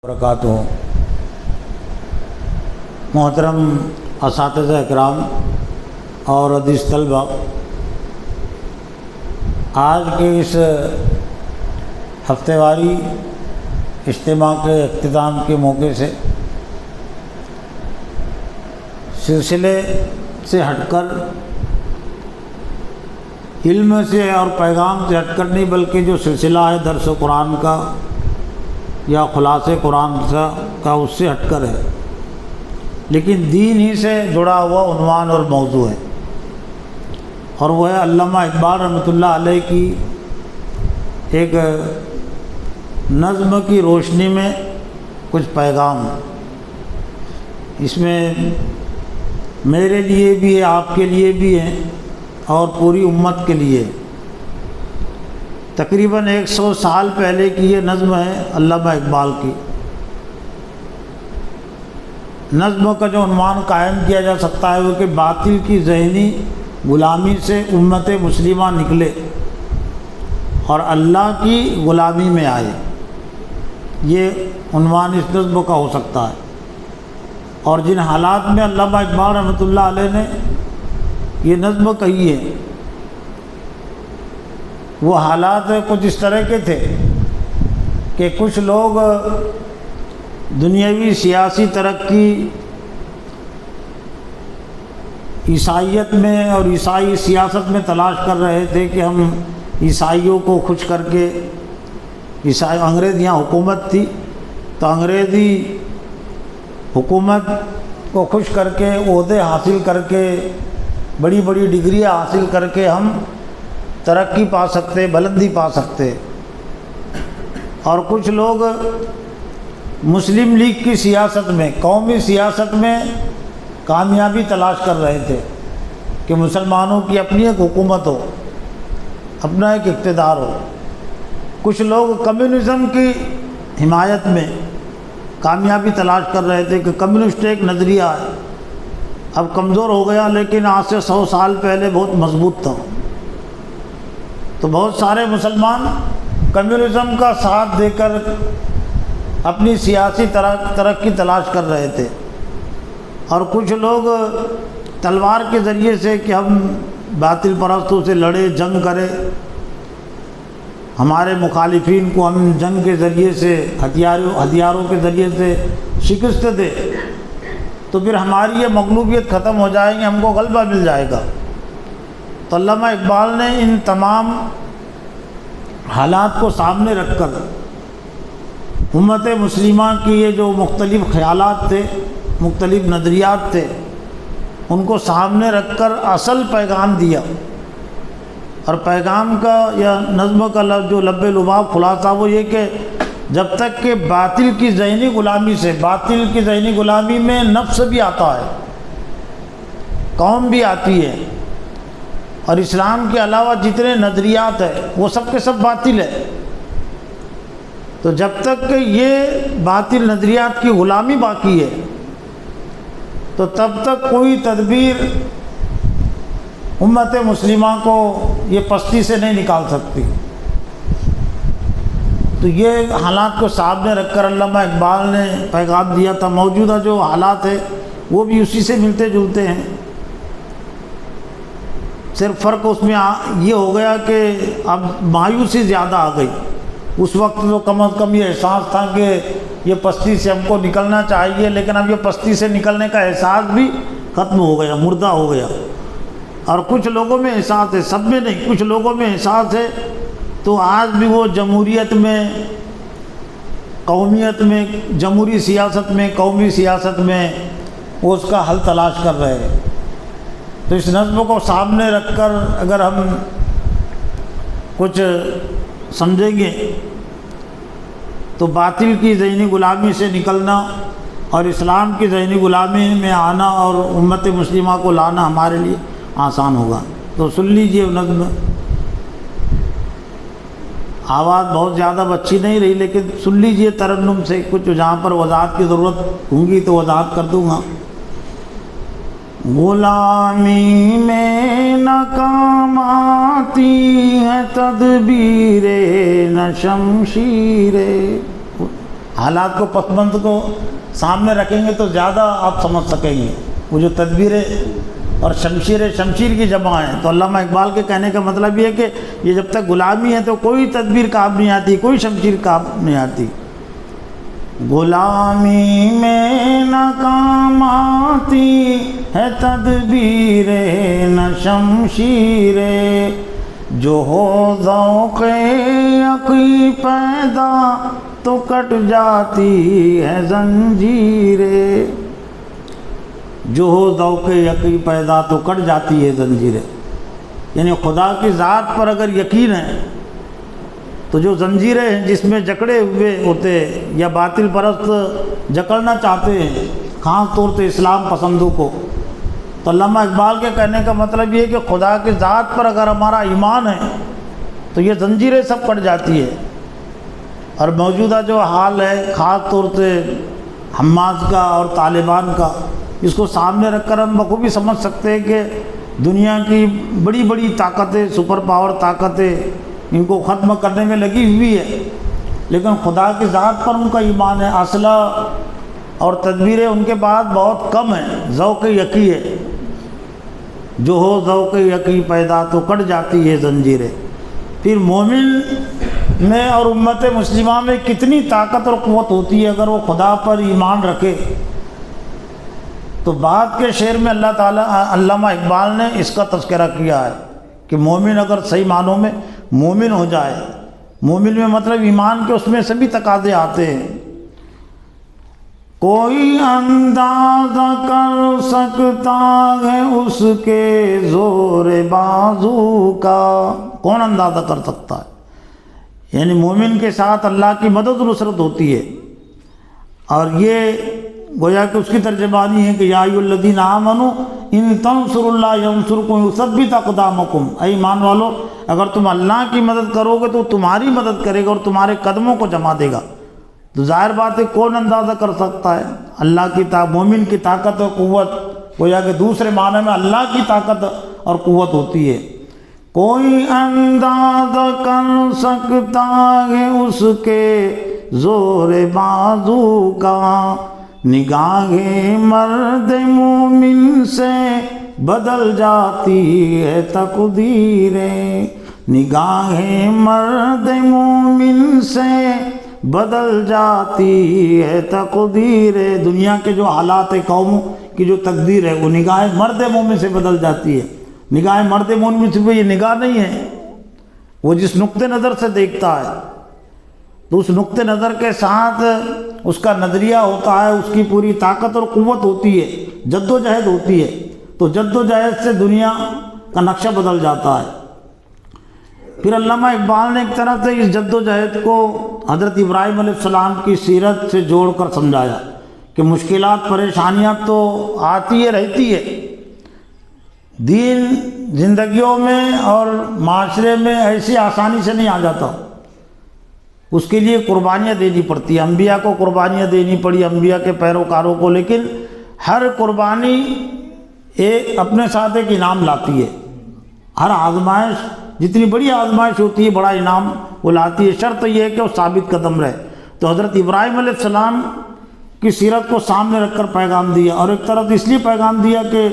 وبرکاتہ۔ محترم اساتذہ اکرام اور عزیز طلبہ، آج کے اس ہفتہ واری اجتماع کے اختتام کے موقع سے سلسلے سے ہٹ کر، علم سے اور پیغام سے ہٹ کر نہیں، بلکہ جو سلسلہ ہے درس قرآن کا یا خلاصے قرآن کا اس سے ہٹ کر ہے، لیکن دین ہی سے جڑا ہوا عنوان اور موضوع ہے، اور وہ ہے علامہ اقبال رحمۃ اللہ علیہ کی ایک نظم کی روشنی میں کچھ پیغام۔ اس میں میرے لیے بھی ہے، آپ کے لیے بھی ہے، اور پوری امت کے لیے۔ تقریباً 100 سال پہلے کی یہ نظم ہے علامہ اقبال کی۔ نظم کا جو عنوان قائم کیا جا سکتا ہے وہ کہ باطل کی ذہنی غلامی سے امت مسلمہ نکلے اور اللہ کی غلامی میں آئے، یہ عنوان اس نظم کا ہو سکتا ہے۔ اور جن حالات میں علامہ اقبال رحمۃ اللہ علیہ نے یہ نظم کہی ہے، وہ حالات کچھ اس طرح کے تھے کہ کچھ لوگ دنیاوی سیاسی ترقی عیسائیت میں اور عیسائی سیاست میں تلاش کر رہے تھے کہ ہم عیسائیوں کو خوش کر کے، انگریز یہاں حکومت تھی تو انگریزی حکومت کو خوش کر کے، عہدے حاصل کر کے، بڑی بڑی ڈگریاں حاصل کر کے ہم ترقی پا سکتے، بلندی پا سکتے۔ اور کچھ لوگ مسلم لیگ کی سیاست میں، قومی سیاست میں کامیابی تلاش کر رہے تھے کہ مسلمانوں کی اپنی ایک حکومت ہو، اپنا ایک اقتدار ہو۔ کچھ لوگ کمیونزم کی حمایت میں کامیابی تلاش کر رہے تھے کہ کمیونسٹ ایک نظریہ ہے، اب کمزور ہو گیا لیکن آج سے 100 سال پہلے بہت مضبوط تھا۔ تو بہت سارے مسلمان کمیونزم کا ساتھ دے کر اپنی سیاسی ترقی تلاش کر رہے تھے، اور کچھ لوگ تلوار کے ذریعے سے کہ ہم باطل پرستوں سے لڑے، جنگ کرے، ہمارے مخالفین کو ہم جنگ کے ذریعے سے، ہتھیاروں کے ذریعے سے شکست دے تو پھر ہماری یہ مغلوبیت ختم ہو جائے گی، ہم کو غلبہ مل جائے گا۔ تو علامہ اقبال نے ان تمام حالات کو سامنے رکھ کر امت مسلمہ کی یہ جو مختلف خیالات تھے، مختلف نظریات تھے، ان کو سامنے رکھ کر اصل پیغام دیا۔ اور پیغام کا یا نظم کا جو لب لباب خلاصہ وہ یہ کہ جب تک کہ باطل کی ذہنی غلامی سے، باطل کی ذہنی غلامی میں نفس بھی آتا ہے، قوم بھی آتی ہے، اور اسلام کے علاوہ جتنے نظریات ہیں وہ سب کے سب باطل ہے، تو جب تک کہ یہ باطل نظریات کی غلامی باقی ہے تو تب تک کوئی تدبیر امت مسلمہ کو یہ پستی سے نہیں نکال سکتی۔ تو یہ حالات کو سامنے رکھ کر علامہ اقبال نے پیغام دیا تھا۔ موجودہ جو حالات ہیں وہ بھی اسی سے ملتے جلتے ہیں، صرف فرق اس میں یہ ہو گیا کہ اب مایوسی زیادہ آ گئی۔ اس وقت تو کم از کم یہ احساس تھا کہ یہ پستی سے ہم کو نکلنا چاہیے، لیکن اب یہ پستی سے نکلنے کا احساس بھی ختم ہو گیا، مردہ ہو گیا۔ اور کچھ لوگوں میں احساس ہے، سب میں نہیں، کچھ لوگوں میں احساس ہے، تو آج بھی وہ جمہوریت میں، قومیت میں، جمہوری سیاست میں، قومی سیاست میں وہ اس کا حل تلاش کر رہے ہیں۔ تو اس نظم کو سامنے رکھ کر اگر ہم کچھ سمجھیں گے تو باطل کی ذہنی غلامی سے نکلنا اور اسلام کی ذہنی غلامی میں آنا اور امت مسلمہ کو لانا ہمارے لیے آسان ہوگا۔ تو سن لیجئے نظم، آواز بہت زیادہ اچھی نہیں رہی لیکن سن لیجئے ترنم سے، کچھ جہاں پر وضاحت کی ضرورت ہوگی تو وضاحت کر دوں گا۔ غلامی میں ناکام آتی ہے تدبیریں نہ شمشیریں، حالات کو پس منظر کو سامنے رکھیں گے تو زیادہ آپ سمجھ سکیں گے۔ وہ جو تدبیریں اور شمشیر کی جمع ہیں، تو علامہ اقبال کے کہنے کا مطلب یہ ہے کہ یہ جب تک غلامی ہے تو کوئی تدبیر کام نہیں آتی، کوئی شمشیر کام نہیں آتی۔ غلامی میں نہ کام آتی ہے تدبیر نہ شمشیر، جو ہو ذوق یقین پیدا تو کٹ جاتی ہے زنجیریں، جو ہو ذوق یقین پیدا تو کٹ جاتی ہے زنجیریں، یعنی خدا کی ذات پر اگر یقین ہے تو جو زنجیریں ہیں جس میں جکڑے ہوئے ہوتے یا باطل پرست جکڑنا چاہتے ہیں، خاص طور سے اسلام پسندوں کو، تو علامہ اقبال کے کہنے کا مطلب یہ ہے کہ خدا کی ذات پر اگر ہمارا ایمان ہے تو یہ زنجیریں سب کٹ جاتی ہے۔ اور موجودہ جو حال ہے خاص طور سے حماس کا اور طالبان کا، اس کو سامنے رکھ کر ہم بخوبی سمجھ سکتے ہیں کہ دنیا کی بڑی بڑی طاقتیں، سپر پاور طاقتیں ان کو ختم کرنے میں لگی ہوئی ہے، لیکن خدا کی ذات پر ان کا ایمان ہے، اسلحہ اور تدبیریں ان کے بعد بہت کم ہیں، ذوق یقین ہے، جو ہو ذوق یقین پیدا تو کٹ جاتی ہے زنجیریں۔ پھر مومن میں اور امت مسلمہ میں کتنی طاقت اور قوت ہوتی ہے اگر وہ خدا پر ایمان رکھے، تو بعد کے شعر میں اللہ تعالیٰ علامہ اقبال نے اس کا تذکرہ کیا ہے کہ مومن اگر صحیح معنوں میں مومن ہو جائے، مومن میں مطلب ایمان کے اس میں سبھی تقاضے آتے ہیں، کوئی اندازہ کر سکتا ہے اس کے زور بازو کا، کون اندازہ کر سکتا ہے؟ یعنی مومن کے ساتھ اللہ کی مدد و نصرت ہوتی ہے، اور یہ گویا کہ اس کی ترجمانی ہے کہ یا ایھا الذین آمنوا ان تنصروا اللہ ینصرکم ویثبت اقدامکم، اے ایمان والو اگر تم اللہ کی مدد کرو گے تو تمہاری مدد کرے گا اور تمہارے قدموں کو جما دے گا۔ تو ظاہر بات ہے کون اندازہ کر سکتا ہے اللہ کی مومن کی طاقت اور قوت، گویا کہ دوسرے معنی میں اللہ کی طاقت اور قوت ہوتی ہے۔ کوئی اندازہ کر سکتا ہے اس کے زور بازو کا، نگاہ مرد مومن سے بدل جاتی ہے تقدیریں، نگاہ مرد مومن سے بدل جاتی ہے تقدیریں، دنیا کے جو حالات قوم کی جو تقدیر ہے وہ نگاہ مرد مومن سے بدل جاتی ہے۔ نگاہ مرد مومن سے یہ نگاہ نہیں ہے، وہ جس نقطۂ نظر سے دیکھتا ہے تو اس نقطۂ نظر کے ساتھ اس کا نظریہ ہوتا ہے، اس کی پوری طاقت اور قوت ہوتی ہے، جد و جہد ہوتی ہے، تو جد و جہد سے دنیا کا نقشہ بدل جاتا ہے۔ پھر علامہ اقبال نے ایک طرح سے اس جد و جہد کو حضرت ابراہیم علیہ السلام کی سیرت سے جوڑ کر سمجھایا کہ مشکلات پریشانیاں تو آتی ہے رہتی ہے، دین زندگیوں میں اور معاشرے میں ایسی آسانی سے نہیں آ جاتا، اس کے لیے قربانیاں دینی پڑتی ہیں، انبیاء کو قربانیاں دینی پڑی، انبیاء کے پیروکاروں کو، لیکن ہر قربانی ایک اپنے ساتھ ایک انعام لاتی ہے، ہر آزمائش جتنی بڑی آزمائش ہوتی ہے بڑا انعام وہ لاتی ہے، شرط یہ ہے کہ وہ ثابت قدم رہے۔ تو حضرت ابراہیم علیہ السلام کی سیرت کو سامنے رکھ کر پیغام دیا، اور ایک طرف اس لیے پیغام دیا کہ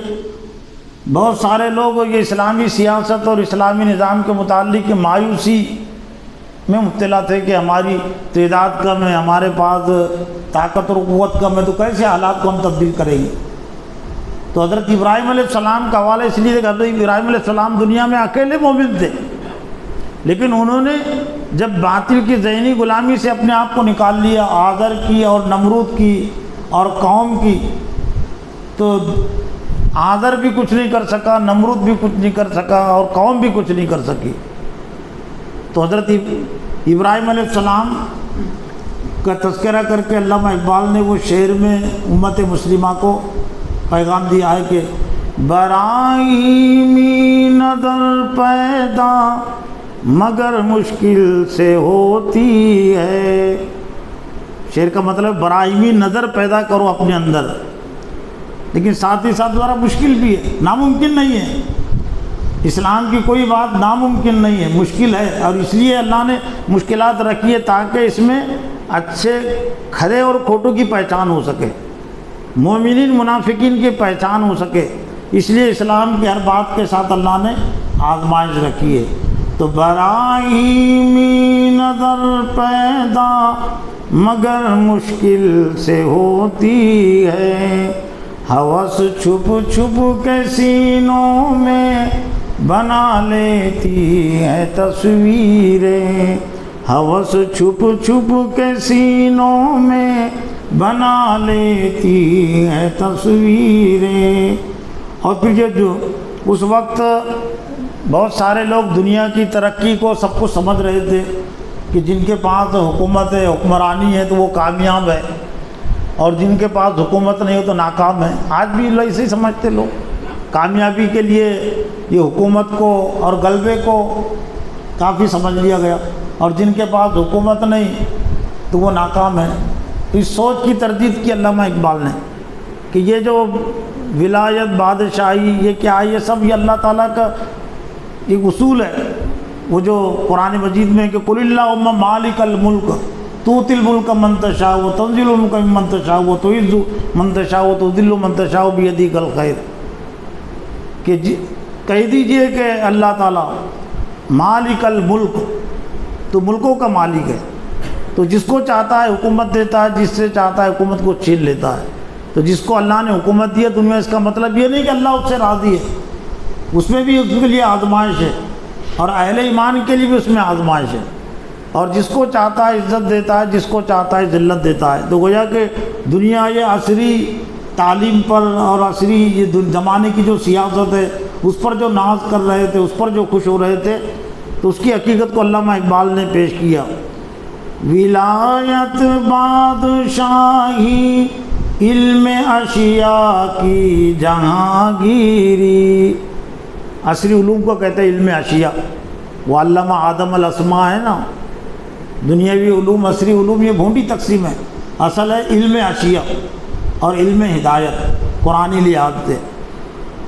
بہت سارے لوگ یہ اسلامی سیاست اور اسلامی نظام کے متعلق مایوسی میں مبتلا تھے کہ ہماری تعداد کم ہے، ہمارے پاس طاقت اور قوت کم ہے، تو کیسے حالات کو ہم تبدیل کریں گے۔ تو حضرت ابراہیم علیہ السلام کا حوالہ اس لیے کہ حضرت ابراہیم علیہ السلام دنیا میں اکیلے مومن تھے، لیکن انہوں نے جب باطل کی ذہنی غلامی سے اپنے آپ کو نکال لیا، آذر کی اور نمرود کی اور قوم کی، تو آذر بھی کچھ نہیں کر سکا، نمرود بھی کچھ نہیں کر سکا اور قوم بھی کچھ نہیں کر سکی۔ تو حضرت ابراہیم علیہ السلام کا تذکرہ کر کے علامہ اقبال نے وہ شعر میں امت مسلمہ کو پیغام دیا ہے کہ برائیمی نظر پیدا مگر مشکل سے ہوتی ہے، شعر کا مطلب برائیمی نظر پیدا کرو اپنے اندر، لیکن ساتھ ہی ساتھ ذرا مشکل بھی ہے، ناممکن نہیں ہے، اسلام کی کوئی بات ناممکن نہیں ہے، مشکل ہے، اور اس لیے اللہ نے مشکلات رکھی ہے تاکہ اس میں اچھے کھرے اور کھوٹوں کی پہچان ہو سکے، مومنین منافقین کی پہچان ہو سکے، اس لیے اسلام کی ہر بات کے ساتھ اللہ نے آزمائش رکھی ہے۔ تو براہیمی نظر پیدا مگر مشکل سے ہوتی ہے، ہوس چھپ چھپ کے سینوں میں بنا لیتی ہے تصویریں، ہوس چھپ چھپ کے سینوں میں بنا لیتی ہے تصویریں۔ اور پھر یہ جو اس وقت بہت سارے لوگ دنیا کی ترقی کو سب کچھ سمجھ رہے تھے کہ جن کے پاس حکومت ہے، حکمرانی ہے تو وہ کامیاب ہے، اور جن کے پاس حکومت نہیں ہو تو ناکام ہے۔ آج بھی ایسے ہی سمجھتے لوگ، کامیابی کے لیے یہ حکومت کو اور غلبے کو کافی سمجھ لیا گیا، اور جن کے پاس حکومت نہیں تو وہ ناکام ہے۔ تو اس سوچ کی تردید کی علامہ اقبال نے کہ یہ جو ولایت، بادشاہی، یہ کیا ہے، یہ سب یہ اللہ تعالیٰ کا ایک اصول ہے، وہ جو قرآن مجید میں کہ قل اللہم مالک الملک تؤتی الملک من تشاء وتنزل الملک ممن تشاء وتعز من تشاء وتذل من تشاء بیدک الخیر، کہ کہہ دیجئے کہ اللہ تعالیٰ مالک الملک، تو ملکوں کا مالک ہے، تو جس کو چاہتا ہے حکومت دیتا ہے، جس سے چاہتا ہے حکومت کو چھین لیتا ہے۔ تو جس کو اللہ نے حکومت دی ہے دنیا، اس کا مطلب یہ نہیں کہ اللہ اس سے راضی ہے، اس میں بھی اس کے لیے آزمائش ہے، اور اہل ایمان کے لیے بھی اس میں آزمائش ہے، اور جس کو چاہتا ہے عزت دیتا ہے، جس کو چاہتا ہے ذلت دیتا ہے۔ تو گویا کہ دنیا یہ عصری تعلیم پر اور عصری یہ زمانے کی جو سیاست ہے اس پر جو ناز کر رہے تھے، اس پر جو خوش ہو رہے تھے، تو اس کی حقیقت کو علامہ اقبال نے پیش کیا۔ ولایت بادشاہی علم اشیاء کی جہانگیری، عصری علوم کو کہتے ہیں علم اشیاء، وہ علامہ آدم الاسماء ہے نا، دنیاوی علوم، عصری علوم، یہ بھونڈی تقسیم ہے، اصل ہے علم اشیاء اور علم ہدایت قرآنی لحاظ سے۔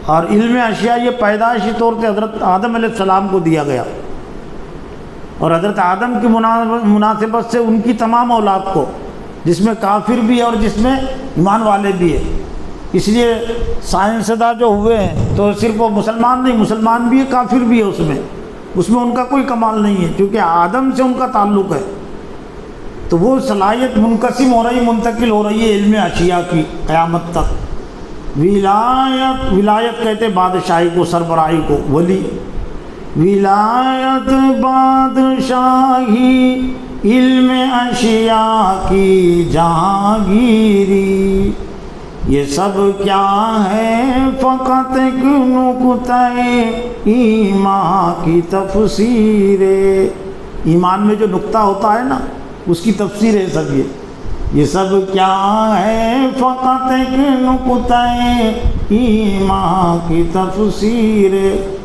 اور علم اشیاء یہ پیدائشی طور سے حضرت آدم علیہ السلام کو دیا گیا، اور حضرت آدم کی مناسبت سے ان کی تمام اولاد کو، جس میں کافر بھی ہے اور جس میں ایمان والے بھی ہیں۔ اس لیے سائنسداں جو ہوئے ہیں تو صرف وہ مسلمان نہیں، مسلمان بھی ہے، کافر بھی ہے، اس میں ان کا کوئی کمال نہیں ہے، کیونکہ آدم سے ان کا تعلق ہے۔ تو وہ صلاحیت منقسم ہو رہی، منتقل ہو رہی ہے علم اشیاء کی قیامت تک۔ ولایت کہتے بادشاہی کو، سربراہی کو، ولی۔ ولایت بادشاہی علم اشیاء کی جہانگیری، یہ سب کیا ہے فقط ایک نقطہ ایمان کی تفسیر، ایمان میں جو نقطہ ہوتا ہے نا اس کی تفسیر ہے سب یہ سب کیا ہے فقط ایک نقطہ ایمان کی تفسیر۔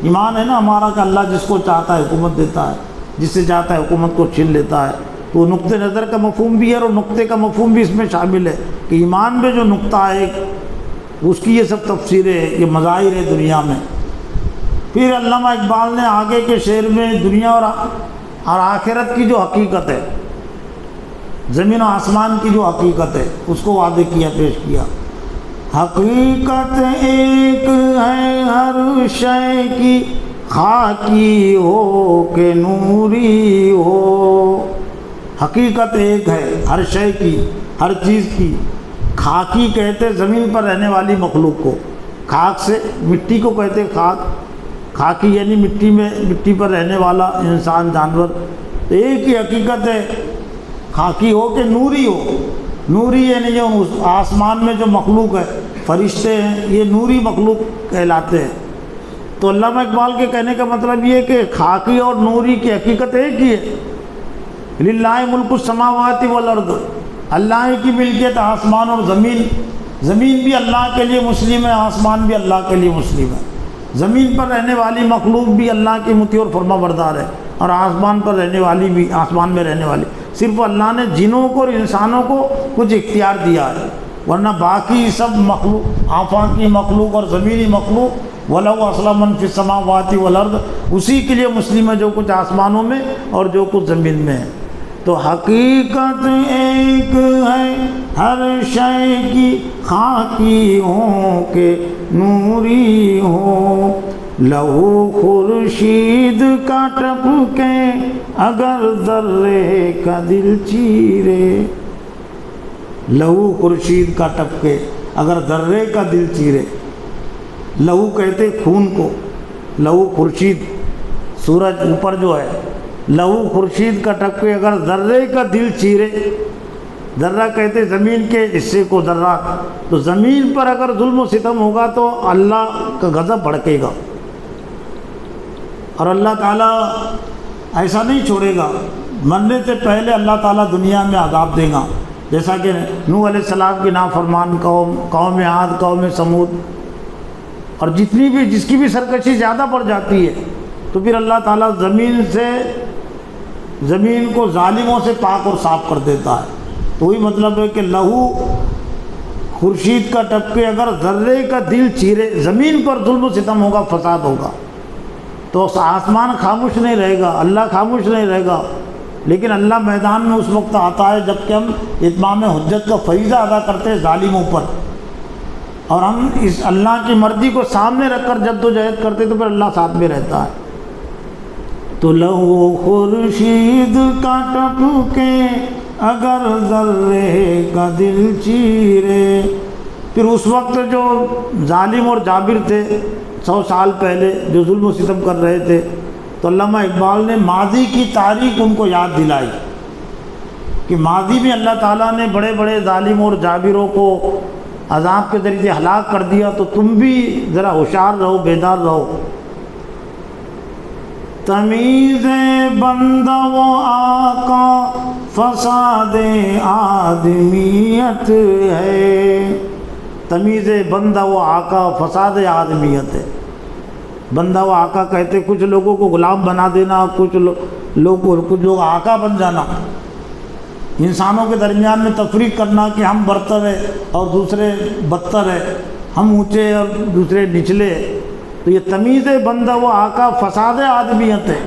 ایمان ہے نا ہمارا کہ اللہ جس کو چاہتا ہے حکومت دیتا ہے، جس سے چاہتا ہے حکومت کو چھین لیتا ہے، تو نقطۂ نظر کا مفہوم بھی ہے اور نقطے کا مفہوم بھی اس میں شامل ہے کہ ایمان میں جو نقطہ ہے اس کی یہ سب تفسیریں، یہ مظاہر ہے دنیا میں۔ پھر علامہ اقبال نے آگے کے شعر میں دنیا اور آخرت کی جو حقیقت ہے، زمین و آسمان کی جو حقیقت ہے اس کو واضح کیا، پیش کیا۔ حقیقت ایک ہے ہر شے کی، خاکی ہو کہ نوری ہو۔ حقیقت ایک ہے ہر شے کی، ہر چیز کی۔ خاکی کہتے زمین پر رہنے والی مخلوق کو، خاک سے مٹی کو کہتے خاک، خاکی یعنی مٹی پر رہنے والا انسان، جانور۔ تو ایک ہی حقیقت ہے، خاکی ہو کہ نوری ہو۔ نوری یعنی جو آسمان میں جو مخلوق ہے، فرشتے ہیں، یہ نوری مخلوق کہلاتے ہیں۔ تو علامہ اقبال کے کہنے کا مطلب یہ کہ خاکی اور نوری کی حقیقت ایک ہی ہے۔ للہ ملک السماوات والارض، اللہ کی ملکیت آسمان اور زمین۔ زمین بھی اللہ کے لیے مسلم ہے، آسمان بھی اللہ کے لیے مسلم ہے۔ زمین پر رہنے والی مخلوق بھی اللہ کی مطیع اور فرما بردار ہے، اور آسمان پر رہنے والی بھی، آسمان میں رہنے والی۔ صرف اللہ نے جنوں کو اور انسانوں کو کچھ اختیار دیا ہے، ورنہ باقی سب مخلوق، آفاقی مخلوق اور زمینی مخلوق، وَلَوْ أَسْلَمَ مَنْ فِي السَّمَاوَاتِ وَالْأَرْضِ، اسی کے لیے مسلم ہے جو کچھ آسمانوں میں اور جو کچھ زمین میں ہے۔ تو حقیقت ایک ہے ہر شے کی، خاکی ہو کہ نوری ہو، لہو خورشید کا ٹپکے اگر ذرے کا دل چیرے، لہو خورشید کا ٹپکے اگر ذرے کا دل چیرے۔ لہو کہتے خون کو، لہو خورشید سورج اوپر جو ہے، لہو خورشید کا ٹپکے اگر ذرے کا دل چیرے، ذرہ کہتے زمین کے حصے کو ذرہ، تو زمین پر اگر ظلم و ستم ہوگا تو اللہ کا غضب بھڑکے گا، اور اللہ تعالیٰ ایسا نہیں چھوڑے گا، مرنے سے پہلے اللہ تعالیٰ دنیا میں عذاب دے گا، جیسا کہ نوح علیہ السلام کی نافرمان قوم، قوم عاد، قوم سمود، اور جس کی بھی سرکشی زیادہ بڑھ جاتی ہے تو پھر اللہ تعالیٰ زمین کو ظالموں سے پاک اور صاف کر دیتا ہے۔ تو وہی مطلب ہے کہ لہو خورشید کا ٹپکے اگر ذرے کا دل چیرے، زمین پر ظلم و ستم ہوگا، فساد ہوگا، تو آسمان خاموش نہیں رہے گا، اللہ خاموش نہیں رہے گا، لیکن اللہ میدان میں اس وقت آتا ہے جب کہ ہم اتمام حجت کا فریضہ ادا کرتے ہیں ظالموں پر، اور ہم اس اللہ کی مرضی کو سامنے رکھ کر جد و جہد کرتے تو پھر اللہ ساتھ میں رہتا ہے۔ تو لہو خورشید کا ٹپکے اگر ذرے کا دل چیرے، پھر اس وقت جو ظالم اور جابر تھے 100 سال پہلے جو ظلم و ستم کر رہے تھے، تو علامہ اقبال نے ماضی کی تاریخ ان کو یاد دلائی کہ ماضی میں اللہ تعالیٰ نے بڑے بڑے ظالموں اور جابروں کو عذاب کے ذریعے ہلاک کر دیا، تو تم بھی ذرا ہوشیار رہو، بیدار رہو۔ تمیز بندہ و آقا فساد آدمیت ہے، تمیز بندہ و آقا فساد آدمیت ہے۔ بندہ و آقا کہتے کچھ لوگوں کو غلام بنا دینا، کچھ لوگ آقا بن جانا، انسانوں کے درمیان میں تفریق کرنا کہ ہم برتر ہیں اور دوسرے بدتر ہیں، ہم اونچے اور دوسرے نچلے، تو یہ تمیز بندہ و آقا فساد آدمیت ہے۔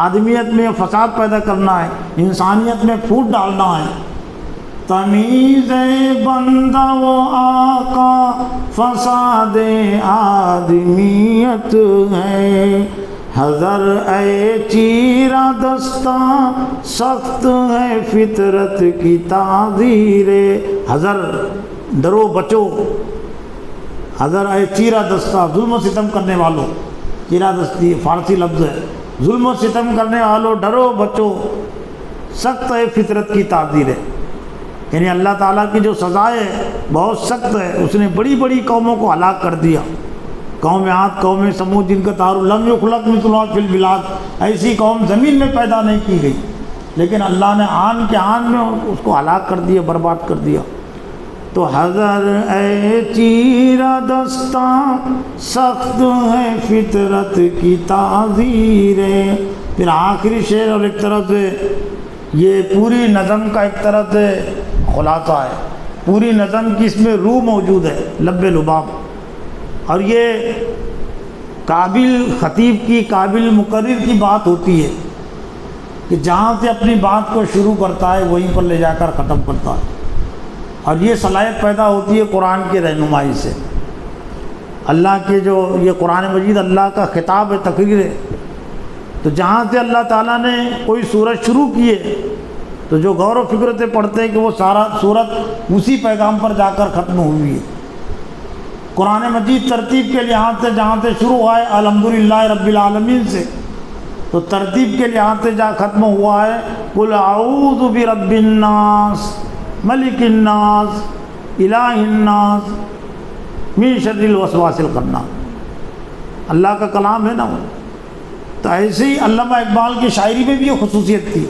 آدمیت میں فساد پیدا کرنا ہے، انسانیت میں پھوٹ ڈالنا ہے۔ تمیز بندہ و آقا فساد آدمیت ہے، حذر اے چیرہ دستہ سخت ہے فطرت کی تعذیر، حذر ڈرو بچو، حذر اے چیرہ دستہ ظلم و ستم کرنے والوں، چیرہ دستی فارسی لفظ ہے، ظلم و ستم کرنے والوں ڈرو بچو، سخت ہے فطرت کی تعذیر ہے، یعنی اللہ تعالیٰ کی جو سزا ہے بہت سخت ہے، اس نے بڑی بڑی قوموں کو ہلاک کر دیا، قوم عاد، قوم سمود، جن کا تعارف لم یخلق مثلھا فی البلاد، ایسی قوم زمین میں پیدا نہیں کی گئی، لیکن اللہ نے آن کے آن میں اس کو ہلاک کر دیا، برباد کر دیا۔ تو حذر اے چیرہ دستہ سخت ہے فطرت کی تعذیر، پھر آخری شعر اور ایک طرح سے یہ پوری نظم کا ایک طرح سے خلاصہ ہے، پوری نظم کی اس میں روح موجود ہے، لب لباب، اور یہ قابل خطیب کی، قابل مقرر کی بات ہوتی ہے کہ جہاں سے اپنی بات کو شروع کرتا ہے وہیں پر لے جا کر ختم کرتا ہے، اور یہ صلاحیت پیدا ہوتی ہے قرآن کی رہنمائی سے۔ اللہ کے جو یہ قرآن مجید اللہ کا خطاب ہے، تقریر ہے، تو جہاں سے اللہ تعالیٰ نے کوئی سورت شروع کی ہے تو جو غور و فکر سے پڑھتے ہیں کہ وہ سارا سورت اسی پیغام پر جا کر ختم ہوئی ہے۔ قرآن مجید ترتیب کے لحاظ سے جہاں سے شروع ہوا ہے الحمدللہ رب العالمین سے، تو ترتیب کے لحاظ سے جہاں ختم ہوا ہے قل اعوذ برب الناس ملک الناس الہ الناس من شر الوسواس الخناس، اللہ کا کلام ہے نا وہ۔ تو ایسے ہی علامہ اقبال کی شاعری میں بھی یہ خصوصیت تھی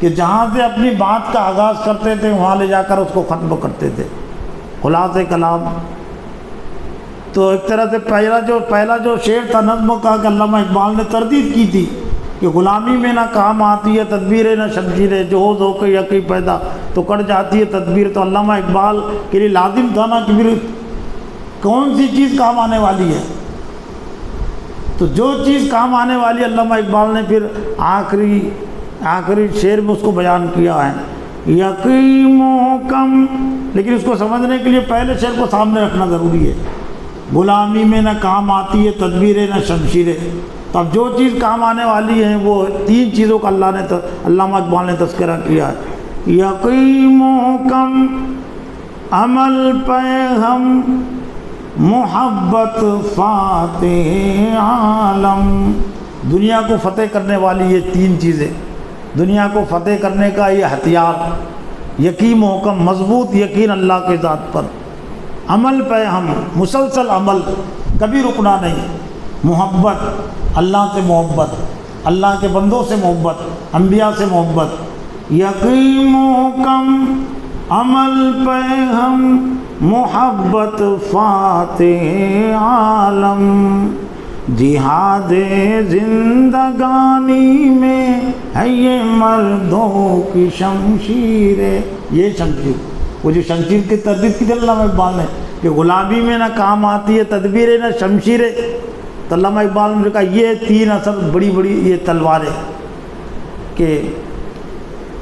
کہ جہاں سے اپنی بات کا آغاز کرتے تھے وہاں لے جا کر اس کو ختم کرتے تھے، خلاصہ کلام۔ تو ایک طرح سے پہلا جو شعر تھا نظم کا کہ علامہ اقبال نے تردید کی تھی کہ غلامی میں نہ کام آتی ہے تدبیر نہ شمشیر، جو ہو کے یقین پیدا تو کٹ جاتی ہے تدبیر۔ تو علامہ اقبال کے لیے لازم تھا نا کہ پھر کون سی چیز کام آنے والی ہے، تو جو چیز کام آنے والی علامہ اقبال نے پھر آخری آخری شعر میں اس کو بیان کیا ہے، یقین محکم، لیکن اس کو سمجھنے کے لیے پہلے شعر کو سامنے رکھنا ضروری ہے۔ غلامی میں نہ کام آتی ہے تدبیریں نہ شمشیریں، تو اب جو چیز کام آنے والی ہیں وہ تین چیزوں کا علامہ اقبال نے تذکرہ کیا ہے، یقین محکم، عمل پہ ہم، محبت فاتح عالم۔ دنیا کو فتح کرنے والی یہ تین چیزیں، دنیا کو فتح کرنے کا یہ ہتھیار، یقین محکم، مضبوط یقین اللہ کے ذات پر، عمل پہ ہم، مسلسل عمل، کبھی رکنا نہیں، محبت، اللہ سے محبت، اللہ کے بندوں سے محبت، انبیاء سے محبت، یقین محکم، عمل پہ ہم، محبت فاتح عالم۔ جہاد زندگانی میں ہے یہ مردوں کی شمشیر، یہ شمشیر، وہ جو شمشیر کی تردید کی علامہ اقبال نے کہ غلامی میں نہ کام آتی ہے تدبیریں نہ شمشیریں، تو علامہ اقبال نے کہا یہ تین اصل بڑی بڑی یہ تلواریں کہ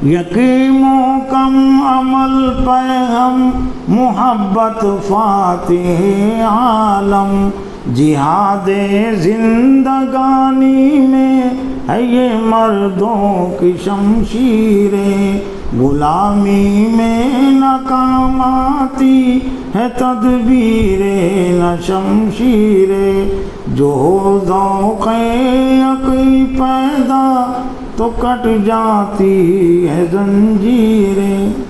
یقین محکم، عمل پہ ہم، محبت فاتح عالم۔ جہاد زندگانی میں ہے یہ مردوں کی شمشیریں، غلامی میں نہ کام آتی ہے تدبیریں نہ شمشیریں، جو ہو ذوق یقین پیدا تو کٹ جاتی ہے زنجیریں۔